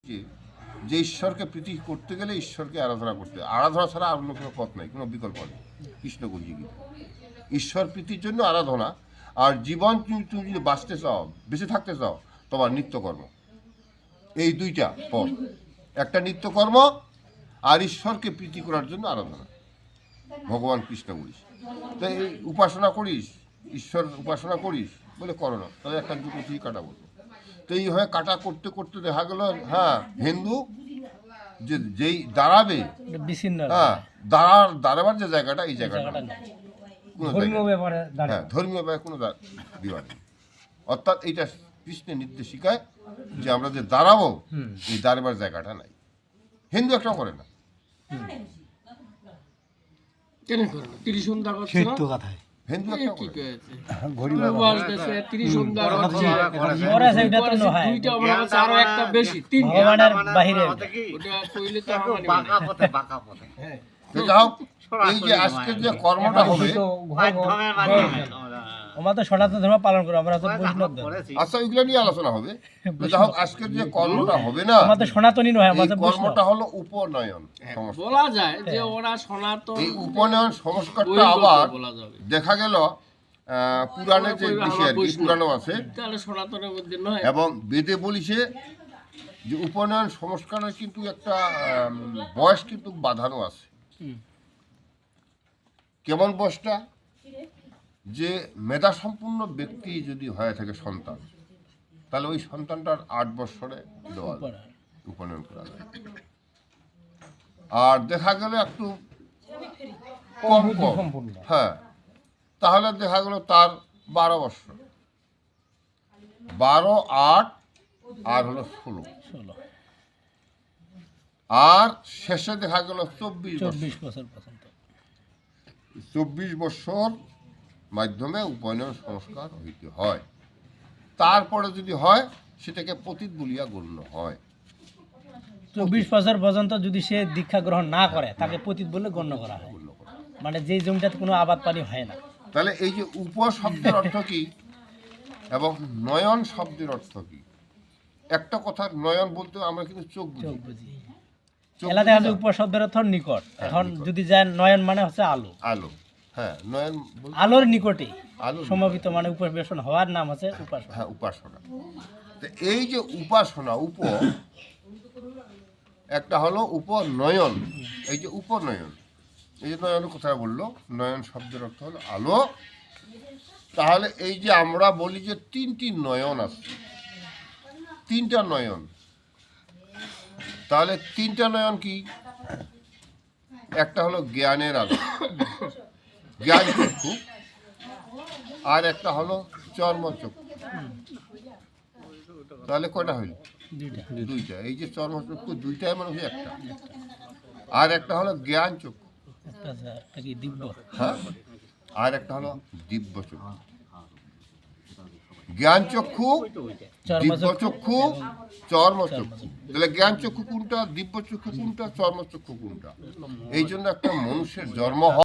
যে ঈশ্বরকে প্রীতি করতে গেলে ঈশ্বরকে আরাধনা করতে আরাধনা ছাড়া আর অন্য কোনো পথ নাই, কোনো বিকল্প নেই। কৃষ্ণ বলছি কি ঈশ্বর প্রীতির জন্য আরাধনা, আর জীবন তুমি যদি বাঁচতে চাও, বেঁচে থাকতে চাও, তোমার নিত্যকর্ম, এই দুইটা পথ। একটা নিত্যকর্ম আর ঈশ্বরকে প্রীতি করার জন্য আরাধনা। ভগবান কৃষ্ণ বলিস, তো এই উপাসনা করিস, ঈশ্বর উপাসনা করিস বলে করো না, তাহলে একটা দুটো থেকে কাটা বলবো। তো এইভাবে কাটা করতে করতে দেখা গেল হ্যাঁ হিন্দু যে যেই দাঁড়াবে, হ্যাঁ দাঁড়াবার যে জায়গাটা, এই জায়গাটা ধর্মীয় ব্যাপারে কোনো বিবাদ নেই। অর্থাৎ এইটা কৃষ্ণের নির্দেশিকায় যে আমরা যে দাঁড়াবো, এই দাঁড়াবার জায়গাটা নাই। হিন্দু একটাও করে না। হিন্দু একটা এই যে আজকের যে কর্মটা হবে, সনাতন ধর্ম পালন করো, আমরা আচ্ছা ওইগুলো নিয়ে আলোচনা হবে। যা হোক আজকের যে কর্মটা হবে না, সনাতনী নয়, কর্মটা হলো উপনয়ন। বলা যায় যে ওরা সনাতন। এই উপনয়ন সংস্কারটা আবার দেখা গেল পুরাণে যে বিষয় আর কি, পুরাণও আছে সনাতনের মধ্যে নয়, এবং বেদে বলিছে যে উপনয়ন সংস্কারের কিন্তু একটা বয়স কিন্তু বাঁধানো আছে। কেমন বয়সটা? যে মেধা সম্পূর্ণ ব্যক্তি যদি হয়ে থাকে সন্তান, তাহলে ওই সন্তানটার 8 বছরে দেওয়া উপনয়ন করা যায়। আর দেখা গেল একটু কম কম, হ্যাঁ, তাহলে দেখা গেল তার 12 বছর, 12, 8 আর হলো 16, আর শেষে দেখা গেল 24 বছর। 24 বছর মাধ্যমে উপনয়ন সংস্কার হইতে হয়। তারপরে যদি হয় সেটাকে পতিত বলিয়া গণ্য হয়। 24 বছর পর্যন্ত যদি সে দীক্ষা গ্রহণ না করে, তাকে পতিত বলে গণ্য করা হয়। মানে যেই জমিটাতে কোনো আবাদ পানি হয় না। তাহলে এই যে উপ শব্দের অর্থ কি এবং নয়ন শব্দের অর্থ কি? একটা কথা, নয়ন বলতে আমরা কিন্তু চোখ বুঝি। এলা দেখা যায় উপশব্দের অর্থ নিকট। এখন যদি যায় নয়ন মানে হচ্ছে আলো। আলো, হ্যাঁ, নয়ন আলোর নিকটে সমবেত, মানে উপবেশন হওয়ার নাম হচ্ছে উপাসনা। হ্যাঁ, উপাসনা। তো এই যে উপাসনা, একটা হলো উপনয়ন, এই যে উপনয়ন, এই যে নয়নের কথা বললো, নয়ন শব্দের অর্থ হলো আলো। তাহলে এই যে আমরা বলি যে 3টি নয়ন আছে, 3টা নয়ন, তাহলে 3টা নয়ন কি? একটা হলো জ্ঞানের আলো, জ্ঞান চক্ষু, আর একটা হলো চর্মচক্ষু। তাহলে কয়টা হইল? দুইটা। এই যে চর্মচক্ষু দুইটাই মানে একটা, আর একটা হলো জ্ঞান চক্ষু, হ্যাঁ, আর একটা হলো দিব্য চক্ষু। জ্ঞান চক্ষু, দিব্য চক্ষু, চর্মচক্ষু। তাহলে জ্ঞান চক্ষু কোনটা, দিব্য চক্ষু কোনটা, চর্মচক্ষু কোনটা? এই জন্য একটা মানুষের জন্ম হয়।